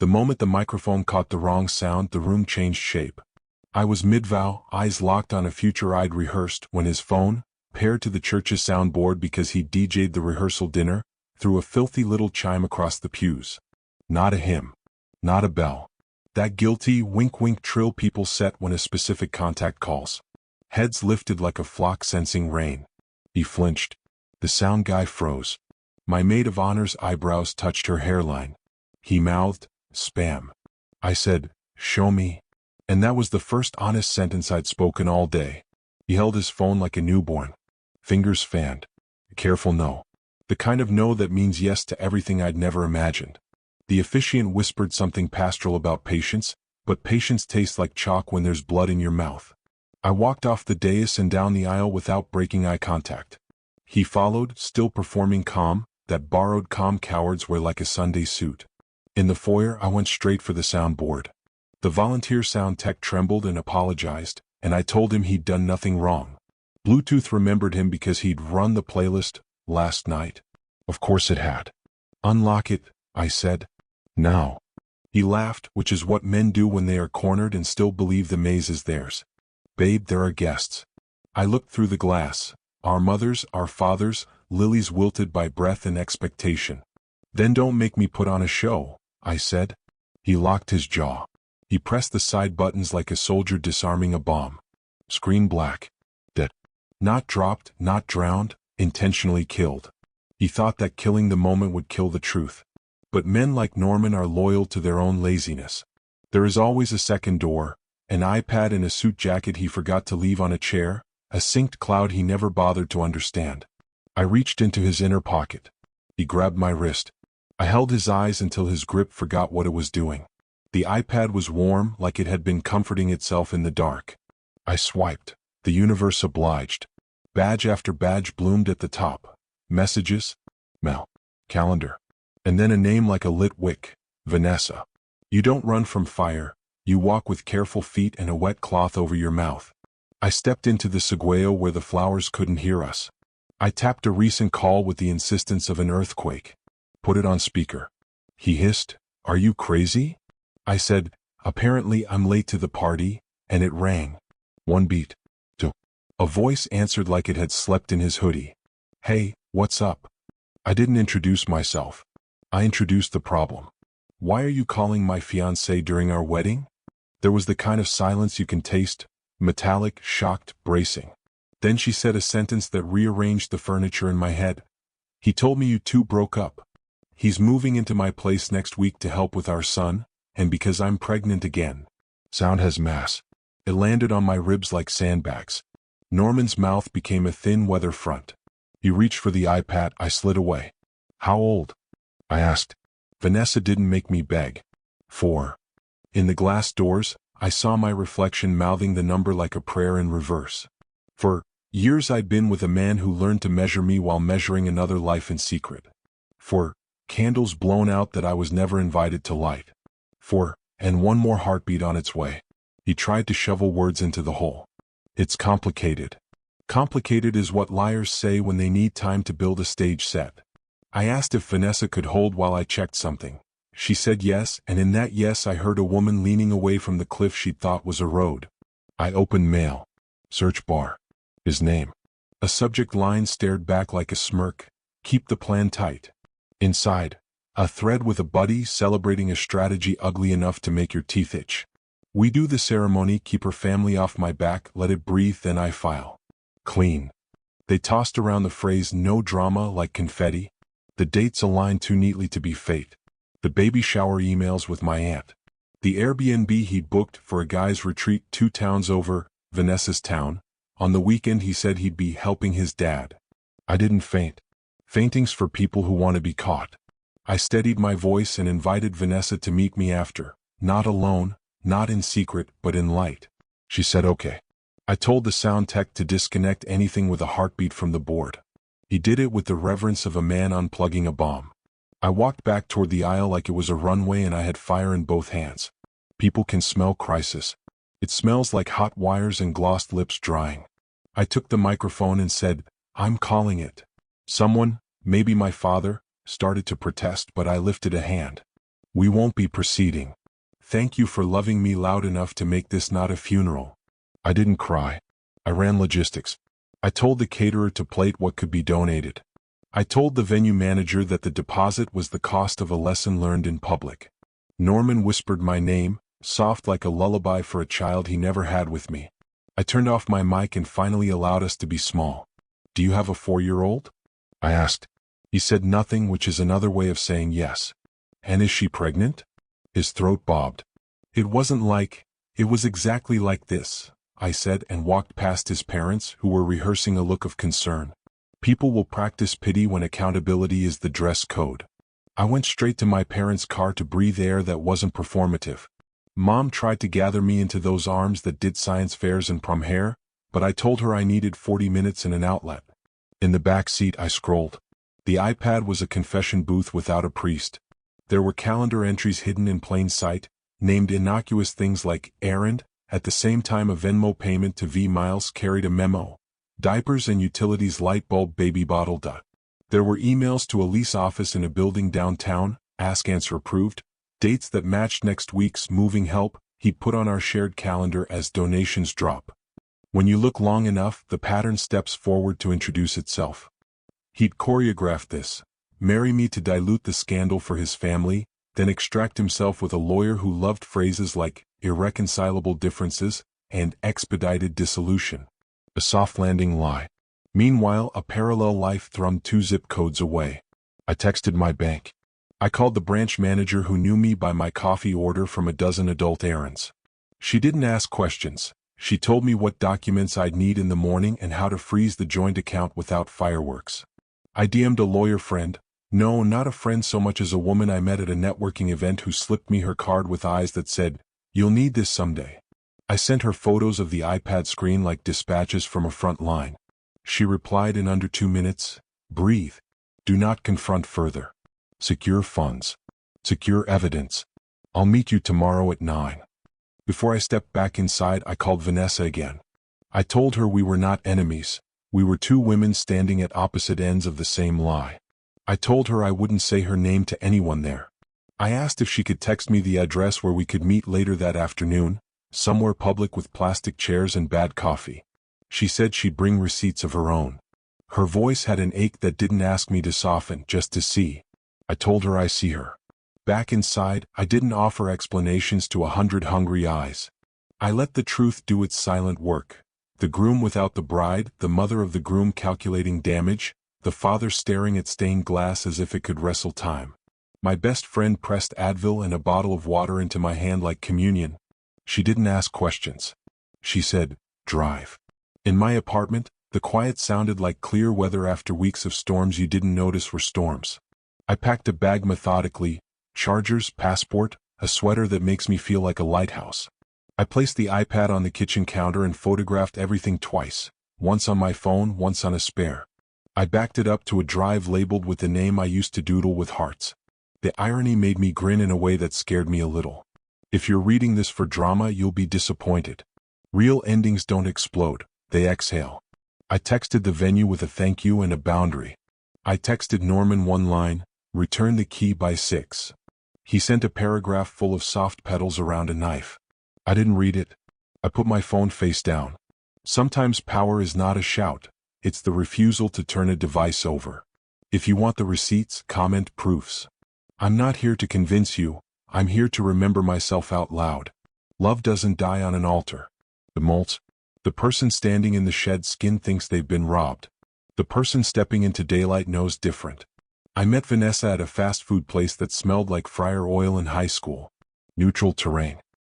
The moment the microphone caught the wrong sound, the room changed shape. I was mid-vow, eyes locked on a future I'd rehearsed, when his phone, paired to the church's soundboard because he DJ'd the rehearsal dinner, threw a filthy little chime across the pews. Not a hymn. Not a bell. That guilty wink-wink trill people set when a specific contact calls. Heads lifted like a flock sensing rain. He flinched. The sound guy froze. My maid of honor's eyebrows touched her hairline. He mouthed, "Spam." I said, "Show me." And that was the first honest sentence I'd spoken all day. He held his phone like a newborn. Fingers fanned. A careful no. The kind of no that means yes to everything I'd never imagined. The officiant whispered something pastoral about patience, but patience tastes like chalk when there's blood in your mouth. I walked off the dais and down the aisle without breaking eye contact. He followed, still performing calm, that borrowed calm cowards wear like a Sunday suit. In the foyer, I went straight for the soundboard. The volunteer sound tech trembled and apologized, and I told him he'd done nothing wrong. Bluetooth remembered him because he'd run the playlist last night. Of course it had. "Unlock it," I said. "Now." He laughed, which is what men do when they are cornered and still believe the maze is theirs. "Babe, there are guests." I looked through the glass. Our mothers, our fathers, lilies wilted by breath and expectation. "Then don't make me put on a show," I said. He locked his jaw. He pressed the side buttons like a soldier disarming a bomb. Screen black. Dead. Not dropped, not drowned, intentionally killed. He thought that killing the moment would kill the truth. But men like Norman are loyal to their own laziness. There is always a second door, an iPad and a suit jacket he forgot to leave on a chair, a synced cloud he never bothered to understand. I reached into his inner pocket. He grabbed my wrist. I held his eyes until his grip forgot what it was doing. The iPad was warm, like it had been comforting itself in the dark. I swiped. The universe obliged. Badge after badge bloomed at the top. Messages, mail, calendar. And then a name like a lit wick, Vanessa. You don't run from fire, you walk with careful feet and a wet cloth over your mouth. I stepped into the segueo where the flowers couldn't hear us. I tapped a recent call with the insistence of an earthquake. Put it on speaker. He hissed, "Are you crazy?" I said, "Apparently I'm late to the party," and it rang. One beat. Two. A voice answered like it had slept in his hoodie. "Hey, what's up?" I didn't introduce myself. I introduced the problem. "Why are you calling my fiancée during our wedding?" There was the kind of silence you can taste, metallic, shocked, bracing. Then she said a sentence that rearranged the furniture in my head. "He told me you two broke up. He's moving into my place next week to help with our son, and because I'm pregnant again." Sound has mass. It landed on my ribs like sandbags. Norman's mouth became a thin weather front. He reached for the iPad. I slid away. "How old?" I asked. Vanessa didn't make me beg. 4. In the glass doors, I saw my reflection mouthing the number like a prayer in reverse. For years I'd been with a man who learned to measure me while measuring another life in secret. For candles blown out that I was never invited to light. For, and one more heartbeat on its way. He tried to shovel words into the hole. "It's complicated." Complicated is what liars say when they need time to build a stage set. I asked if Vanessa could hold while I checked something. She said yes, and in that yes I heard a woman leaning away from the cliff she'd thought was a road. I opened mail. Search bar. His name. A subject line stared back like a smirk. "Keep the plan tight." Inside, a thread with a buddy celebrating a strategy ugly enough to make your teeth itch. "We do the ceremony, keep her family off my back, let it breathe, then I file." Clean. They tossed around the phrase "no drama" like confetti. The dates aligned too neatly to be fate. The baby shower emails with my aunt. The Airbnb he'd booked for a guy's retreat 2 towns over, Vanessa's town. On the weekend he said he'd be helping his dad. I didn't faint. Fainting's for people who want to be caught. I steadied my voice and invited Vanessa to meet me after. Not alone, not in secret, but in light. She said okay. I told the sound tech to disconnect anything with a heartbeat from the board. He did it with the reverence of a man unplugging a bomb. I walked back toward the aisle like it was a runway and I had fire in both hands. People can smell crisis. It smells like hot wires and glossed lips drying. I took the microphone and said, "I'm calling it." Someone, maybe my father, started to protest, but I lifted a hand. We won't be proceeding. Thank you for loving me loud enough to make this not a funeral. I didn't cry. I ran logistics. I told the caterer to plate what could be donated. I told the venue manager that the deposit was the cost of a lesson learned in public. Norman whispered my name, soft like a lullaby for a child he never had with me. I turned off my mic and finally allowed us to be small. Do you have a 4-year-old? I asked. He said nothing, which is another way of saying yes. And is she pregnant? His throat bobbed. It was exactly like this, I said, and walked past his parents, who were rehearsing a look of concern. People will practice pity when accountability is the dress code. I went straight to my parents' car to breathe air that wasn't performative. Mom tried to gather me into those arms that did science fairs and prom hair, but I told her I needed 40 minutes in an outlet. In the back seat I scrolled. The iPad was a confession booth without a priest. There were calendar entries hidden in plain sight, named innocuous things like errand. At the same time a Venmo payment to V Miles carried a memo. Diapers and utilities light bulb baby bottle. There were emails to a lease office in a building downtown, ask answer approved, dates that matched next week's moving help. He put on our shared calendar as donations drop. When you look long enough, the pattern steps forward to introduce itself. He'd choreographed this, marry me to dilute the scandal for his family, then extract himself with a lawyer who loved phrases like irreconcilable differences and expedited dissolution. A soft landing lie. Meanwhile, a parallel life thrummed 2 zip codes away. I texted my bank. I called the branch manager who knew me by my coffee order from a dozen adult errands. She didn't ask questions. She told me what documents I'd need in the morning and how to freeze the joint account without fireworks. I DM'd a lawyer friend. No, not a friend so much as a woman I met at a networking event who slipped me her card with eyes that said, "You'll need this someday." I sent her photos of the iPad screen like dispatches from a front line. She replied in under 2 minutes, "Breathe. Do not confront further. Secure funds. Secure evidence. I'll meet you tomorrow at 9. Before I stepped back inside, I called Vanessa again. I told her we were not enemies. We were 2 women standing at opposite ends of the same lie. I told her I wouldn't say her name to anyone there. I asked if she could text me the address where we could meet later that afternoon, somewhere public with plastic chairs and bad coffee. She said she'd bring receipts of her own. Her voice had an ache that didn't ask me to soften, just to see. I told her I see her. Back inside, I didn't offer explanations to 100 hungry eyes. I let the truth do its silent work. The groom without the bride, the mother of the groom calculating damage, the father staring at stained glass as if it could wrestle time. My best friend pressed Advil and a bottle of water into my hand like communion. She didn't ask questions. She said, "Drive." In my apartment, the quiet sounded like clear weather after weeks of storms you didn't notice were storms. I packed a bag methodically, chargers, passport, a sweater that makes me feel like a lighthouse. I placed the iPad on the kitchen counter and photographed everything twice, once on my phone, once on a spare. I backed it up to a drive labeled with the name I used to doodle with hearts. The irony made me grin in a way that scared me a little. If you're reading this for drama, you'll be disappointed. Real endings don't explode, they exhale. I texted the venue with a thank you and a boundary. I texted Norman one line, "Return the key by 6. He sent a paragraph full of soft petals around a knife. I didn't read it. I put my phone face down. Sometimes power is not a shout, it's the refusal to turn a device over. If you want the receipts, comment proofs. I'm not here to convince you, I'm here to remember myself out loud. Love doesn't die on an altar. The person standing in the shed skin thinks they've been robbed. The person stepping into daylight knows different. I met Vanessa at a fast food place that smelled like fryer oil in high school. Neutral terrain.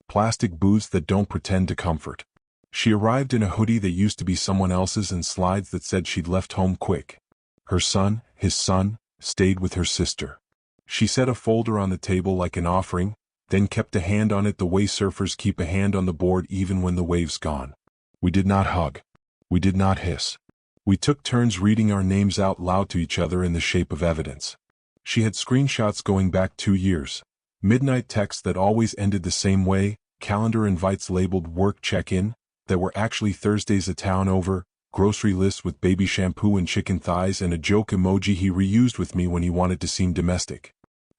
Plastic booths that don't pretend to comfort. She arrived in a hoodie that used to be someone else's and slides that said she'd left home quick. His son, stayed with her sister. She set a folder on the table like an offering, then kept a hand on it the way surfers keep a hand on the board even when the wave's gone. We did not hug. We did not hiss. We took turns reading our names out loud to each other in the shape of evidence. She had screenshots going back 2 years. Midnight texts that always ended the same way, calendar invites labeled work check-in, that were actually Thursdays a town over, grocery lists with baby shampoo and chicken thighs and a joke emoji he reused with me when he wanted to seem domestic.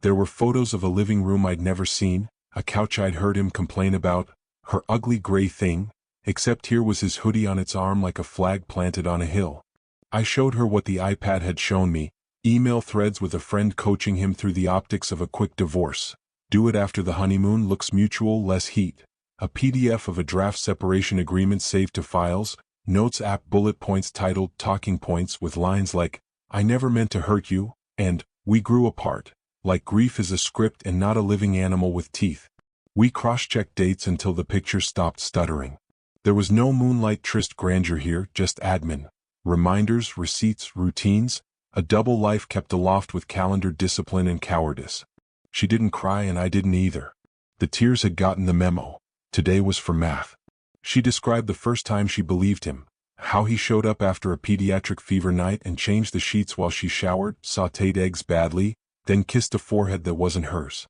There were photos of a living room I'd never seen, a couch I'd heard him complain about, her ugly gray thing, except here was his hoodie on its arm like a flag planted on a hill. I showed her what the iPad had shown me, email threads with a friend coaching him through the optics of a quick divorce. Do it after the honeymoon, looks mutual, less heat. A PDF of a draft separation agreement saved to files, notes app bullet points titled Talking Points with lines like, I never meant to hurt you, and, we grew apart, like grief is a script and not a living animal with teeth. We cross-checked dates until the picture stopped stuttering. There was no moonlight tryst grandeur here, just admin. Reminders, receipts, routines, a double life kept aloft with calendar discipline and cowardice. She didn't cry and I didn't either. The tears had gotten the memo. Today was for math. She described the first time she believed him, how he showed up after a pediatric fever night and changed the sheets while she showered, sautéed eggs badly, then kissed a forehead that wasn't hers.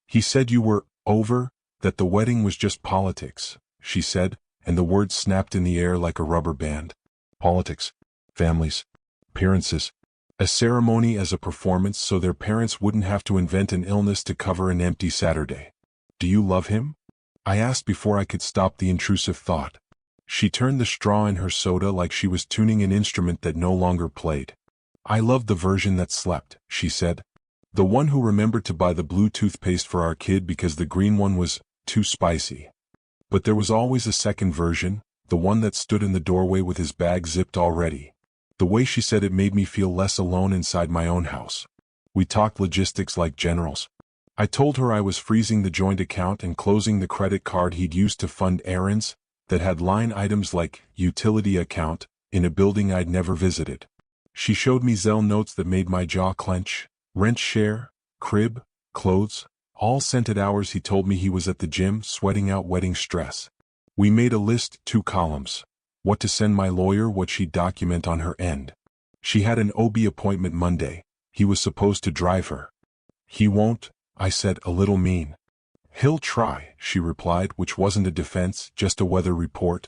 He said you were over, that the wedding was just politics, she said, and the words snapped in the air like a rubber band. Politics, families, appearances, a ceremony as a performance so their parents wouldn't have to invent an illness to cover an empty Saturday. Do you love him? I asked before I could stop the intrusive thought. She turned the straw in her soda like she was tuning an instrument that no longer played. I loved the version that slept, she said. The one who remembered to buy the blue toothpaste for our kid because the green one was too spicy. But there was always a second version, the one that stood in the doorway with his bag zipped already. The way she said it made me feel less alone inside my own house. We talked logistics like generals. I told her I was freezing the joint account and closing the credit card he'd used to fund errands that had line items like utility account in a building I'd never visited. She showed me Zelle notes that made my jaw clench. Rent share, crib, clothes, all sent at hours he told me he was at the gym sweating out wedding stress. We made a list, 2 columns. What to send my lawyer, what she'd document on her end. She had an OB appointment Monday. He was supposed to drive her. He won't, I said, a little mean. He'll try, she replied, which wasn't a defense, just a weather report.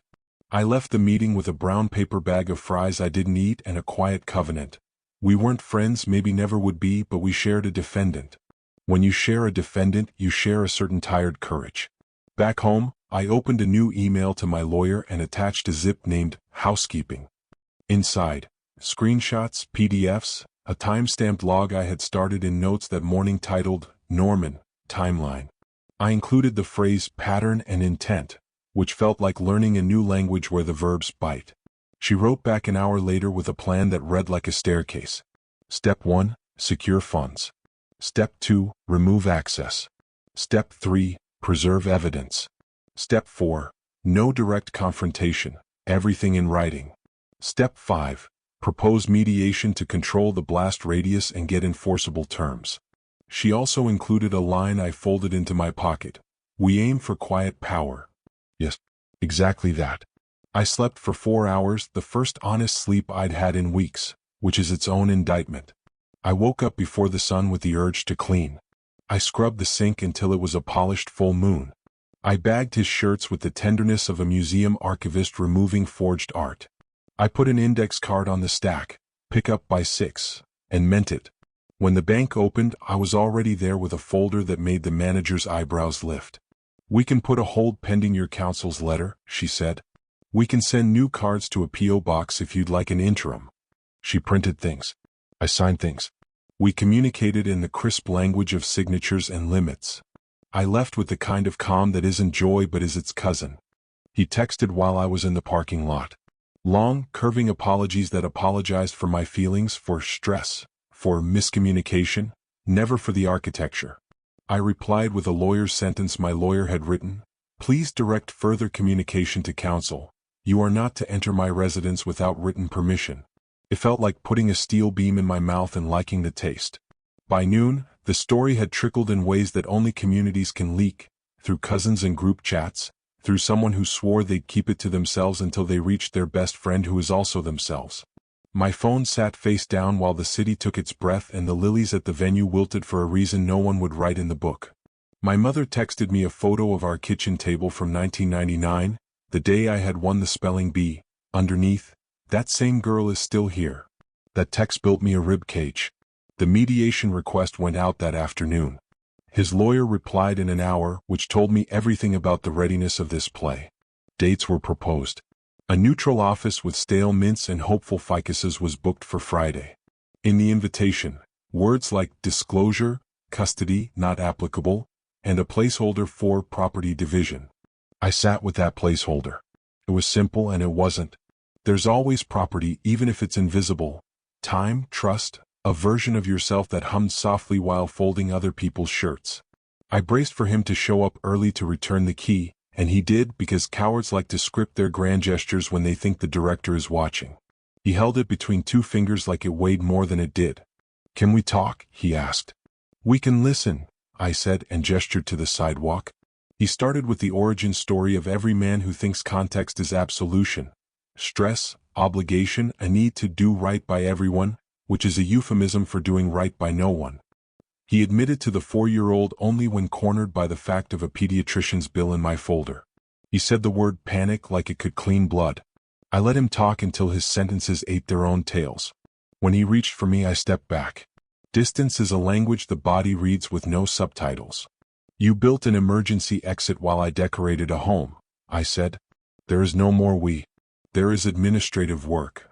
I left the meeting with a brown paper bag of fries I didn't eat and a quiet covenant. We weren't friends, maybe never would be, but we shared a defendant. When you share a defendant, you share a certain tired courage. Back home, I opened a new email to my lawyer and attached a zip named Housekeeping. Inside, screenshots, PDFs, a time-stamped log I had started in notes that morning titled, Norman, Timeline. I included the phrase pattern and intent, which felt like learning a new language where the verbs bite. She wrote back an hour later with a plan that read like a staircase. Step 1, secure funds. Step 2, remove access. Step 3, preserve evidence. Step 4, no direct confrontation, everything in writing. Step 5, propose mediation to control the blast radius and get enforceable terms. She also included a line I folded into my pocket. We aim for quiet power. Yes, exactly that. I slept for 4 hours, the first honest sleep I'd had in weeks, which is its own indictment. I woke up before the sun with the urge to clean. I scrubbed the sink until it was a polished full moon. I bagged his shirts with the tenderness of a museum archivist removing forged art. I put an index card on the stack, pick up by 6, and meant it. When the bank opened, I was already there with a folder that made the manager's eyebrows lift. We can put a hold pending your counsel's letter, she said. We can send new cards to a P.O. box if you'd like an interim. She printed things. I signed things. We communicated in the crisp language of signatures and limits. I left with the kind of calm that isn't joy but is its cousin. He texted while I was in the parking lot. Long, curving apologies that apologized for my feelings, for stress, for miscommunication, never for the architecture. I replied with a lawyer's sentence my lawyer had written. Please direct further communication to counsel. You are not to enter my residence without written permission. It felt like putting a steel beam in my mouth and liking the taste. By noon, the story had trickled in ways that only communities can leak, through cousins and group chats, through someone who swore they'd keep it to themselves until they reached their best friend who is also themselves. My phone sat face down while the city took its breath and the lilies at the venue wilted for a reason no one would write in the book. My mother texted me a photo of our kitchen table from 1999, the day I had won the spelling bee. Underneath, that same girl is still here. That text built me a rib cage. The mediation request went out that afternoon. His lawyer replied in an hour, which told me everything about the readiness of this play. Dates were proposed. A neutral office with stale mints and hopeful ficuses was booked for Friday. In the invitation, words like disclosure, custody, not applicable, and a placeholder for property division. I sat with that placeholder. It was simple and it wasn't. There's always property, even if it's invisible. Time, trust, a version of yourself that hummed softly while folding other people's shirts. I braced for him to show up early to return the key, and he did, because cowards like to script their grand gestures when they think the director is watching. He held it between two fingers like it weighed more than it did. "Can we talk?" he asked. "We can listen," I said, and gestured to the sidewalk. He started with the origin story of every man who thinks context is absolution. Stress, obligation, a need to do right by everyone, which is a euphemism for doing right by no one. He admitted to the 4-year-old only when cornered by the fact of a pediatrician's bill in my folder. He said the word panic like it could clean blood. I let him talk until his sentences ate their own tails. When he reached for me, I stepped back. Distance is a language the body reads with no subtitles. "You built an emergency exit while I decorated a home," I said. "There is no more we. There is administrative work."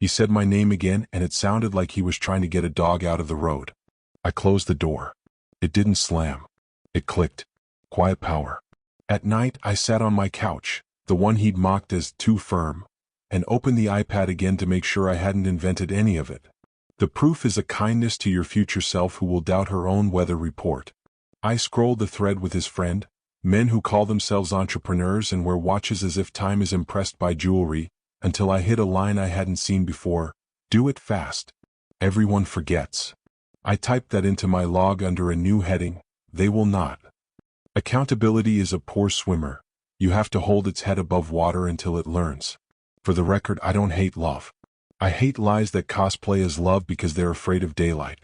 He said my name again, and it sounded like he was trying to get a dog out of the road. I closed the door. It didn't slam. It clicked. Quiet power. At night, I sat on my couch, the one he'd mocked as too firm, and opened the iPad again to make sure I hadn't invented any of it. The proof is a kindness to your future self who will doubt her own weather report. I scrolled the thread with his friend, men who call themselves entrepreneurs and wear watches as if time is impressed by jewelry, until I hit a line I hadn't seen before: "Do it fast. Everyone forgets." I typed that into my log under a new heading: "They will not." Accountability is a poor swimmer. You have to hold its head above water until it learns. For the record, I don't hate love. I hate lies that cosplay as love because they're afraid of daylight.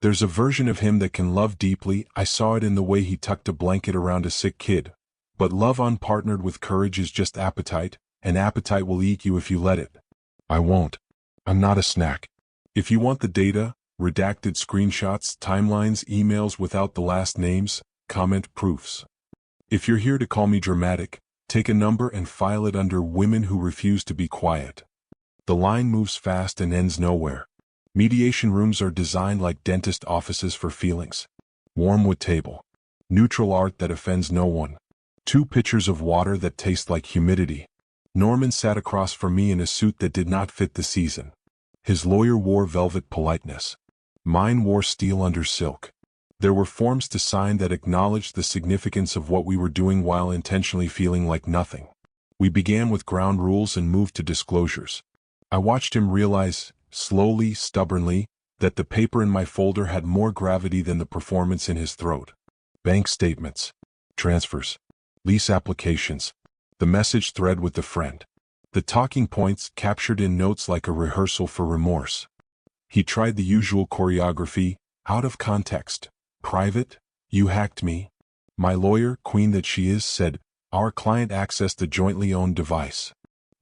There's a version of him that can love deeply. I saw it in the way he tucked a blanket around a sick kid. But love unpartnered with courage is just appetite, and appetite will eat you if you let it. I won't. I'm not a snack. If you want the data, redacted screenshots, timelines, emails without the last names, comment proofs. If you're here to call me dramatic, take a number and file it under women who refuse to be quiet. The line moves fast and ends nowhere. Mediation rooms are designed like dentist offices for feelings. Warm wood table. Neutral art that offends no one. 2 pitchers of water that taste like humidity. Norman sat across from me in a suit that did not fit the season. His lawyer wore velvet politeness. Mine wore steel under silk. There were forms to sign that acknowledged the significance of what we were doing while intentionally feeling like nothing. We began with ground rules and moved to disclosures. I watched him realize, slowly, stubbornly, that the paper in my folder had more gravity than the performance in his throat. Bank statements, transfers, lease applications, the message thread with the friend. The talking points captured in notes like a rehearsal for remorse. He tried the usual choreography: out of context, private, you hacked me. My lawyer, queen that she is, said, our client accessed a jointly owned device.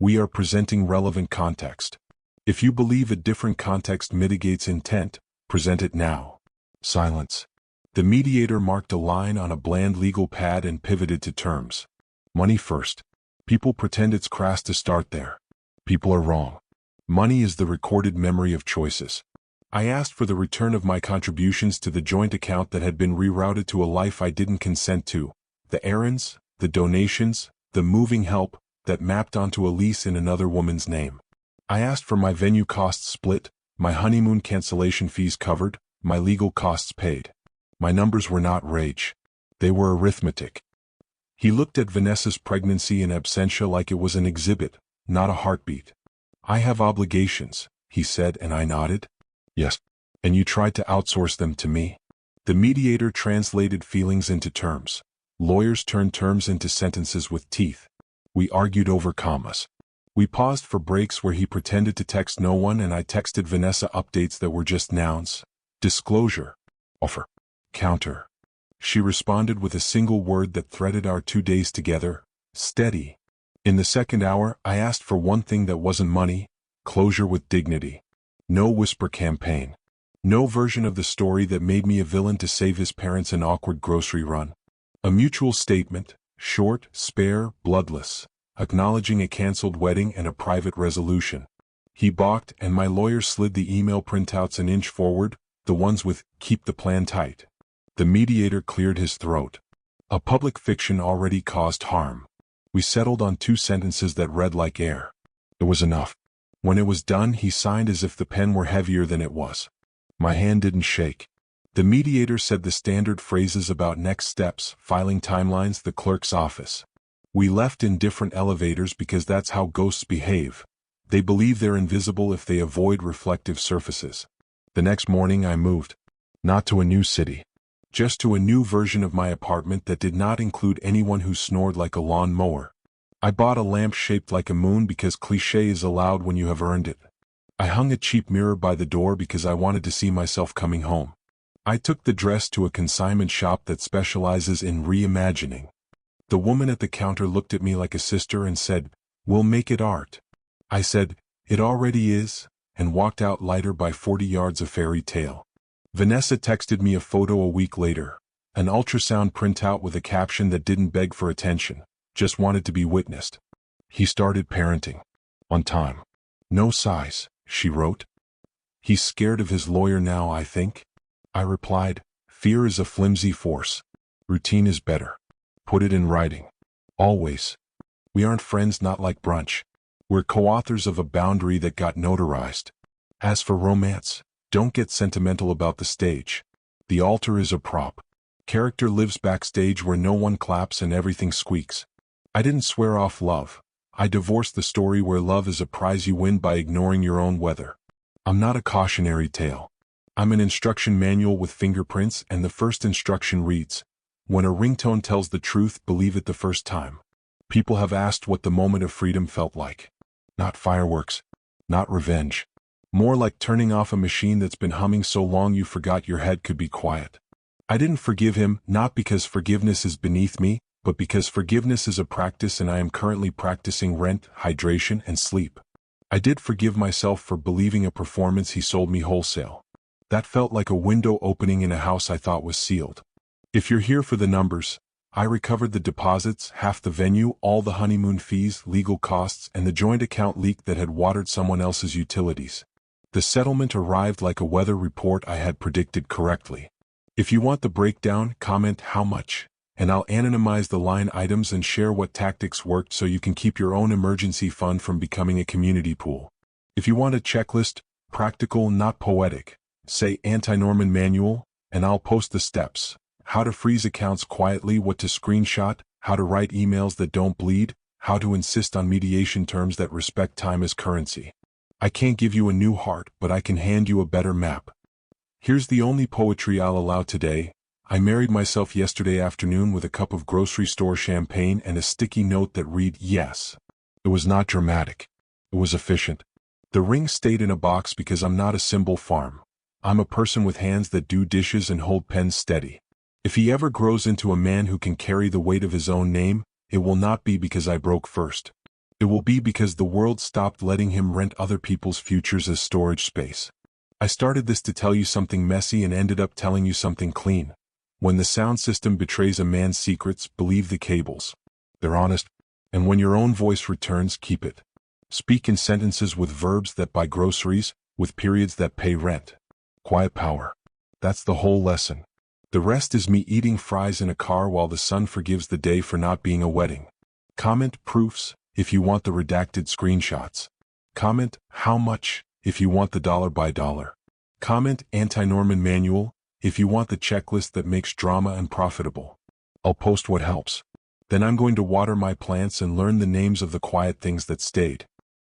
We are presenting relevant context. If you believe a different context mitigates intent, present it now. Silence. The mediator marked a line on a bland legal pad and pivoted to terms. Money first. People pretend it's crass to start there. People are wrong. Money is the recorded memory of choices. I asked for the return of my contributions to the joint account that had been rerouted to a life I didn't consent to. The errands, the donations, the moving help, that mapped onto a lease in another woman's name. I asked for my venue costs split, my honeymoon cancellation fees covered, my legal costs paid. My numbers were not rage. They were arithmetic. He looked at Vanessa's pregnancy in absentia like it was an exhibit, not a heartbeat. I have obligations, he said, and I nodded. Yes. And you tried to outsource them to me. The mediator translated feelings into terms. Lawyers turned terms into sentences with teeth. We argued over commas. We paused for breaks where he pretended to text no one and I texted Vanessa updates that were just nouns. Disclosure. Offer. Counter. She responded with a single word that threaded our 2 days together: steady. In the second hour, I asked for one thing that wasn't money: closure with dignity. No whisper campaign. No version of the story that made me a villain to save his parents an awkward grocery run. A mutual statement, short, spare, bloodless, acknowledging a cancelled wedding and a private resolution. He balked, and my lawyer slid the email printouts an inch forward, the ones with, "Keep the plan tight." The mediator cleared his throat. A public fiction already caused harm. We settled on 2 sentences that read like air. It was enough. When it was done, he signed as if the pen were heavier than it was. My hand didn't shake. The mediator said the standard phrases about next steps, filing timelines, the clerk's office. We left in different elevators because that's how ghosts behave. They believe they're invisible if they avoid reflective surfaces. The next morning I moved. Not to a new city. Just to a new version of my apartment that did not include anyone who snored like a lawn mower. I bought a lamp shaped like a moon because cliché is allowed when you have earned it. I hung a cheap mirror by the door because I wanted to see myself coming home. I took the dress to a consignment shop that specializes in reimagining. The woman at the counter looked at me like a sister and said, "We'll make it art." I said, "It already is," and walked out lighter by 40 yards of fairy tale. Vanessa texted me a photo a week later, an ultrasound printout with a caption that didn't beg for attention, just wanted to be witnessed. "He started parenting. On time. No size," she wrote. "He's scared of his lawyer now, I think." I replied, "Fear is a flimsy force. Routine is better. Put it in writing. Always. We aren't friends, not like brunch. We're co-authors of a boundary that got notarized. As for romance, don't get sentimental about the stage. The altar is a prop. Character lives backstage where no one claps and everything squeaks. I didn't swear off love. I divorced the story where love is a prize you win by ignoring your own weather. I'm not a cautionary tale. I'm an instruction manual with fingerprints, and the first instruction reads, when a ringtone tells the truth, believe it the first time. People have asked what the moment of freedom felt like. Not fireworks. Not revenge. More like turning off a machine that's been humming so long you forgot your head could be quiet. I didn't forgive him, not because forgiveness is beneath me, but because forgiveness is a practice, and I am currently practicing rent, hydration, and sleep. I did forgive myself for believing a performance he sold me wholesale. That felt like a window opening in a house I thought was sealed. If you're here for the numbers, I recovered the deposits, half the venue, all the honeymoon fees, legal costs, and the joint account leak that had watered someone else's utilities. The settlement arrived like a weather report I had predicted correctly. If you want the breakdown, comment how much, and I'll anonymize the line items and share what tactics worked so you can keep your own emergency fund from becoming a community pool. If you want a checklist, practical, not poetic, say Anti-Norman Manual, and I'll post the steps. How to freeze accounts quietly, what to screenshot, how to write emails that don't bleed, how to insist on mediation terms that respect time as currency. I can't give you a new heart, but I can hand you a better map. Here's the only poetry I'll allow today. I married myself yesterday afternoon with a cup of grocery store champagne and a sticky note that read, yes. It was not dramatic. It was efficient. The ring stayed in a box because I'm not a symbol farm. I'm a person with hands that do dishes and hold pens steady. If he ever grows into a man who can carry the weight of his own name, it will not be because I broke first. It will be because the world stopped letting him rent other people's futures as storage space. I started this to tell you something messy and ended up telling you something clean. When the sound system betrays a man's secrets, believe the cables. They're honest. And when your own voice returns, keep it. Speak in sentences with verbs that buy groceries, with periods that pay rent. Quiet power. That's the whole lesson. The rest is me eating fries in a car while the sun forgives the day for not being a wedding. Comment proofs if you want the redacted screenshots. Comment how much if you want the dollar by dollar. Comment Anti-Norman Manual if you want the checklist that makes drama unprofitable. I'll post what helps. Then I'm going to water my plants and learn the names of the quiet things that stayed.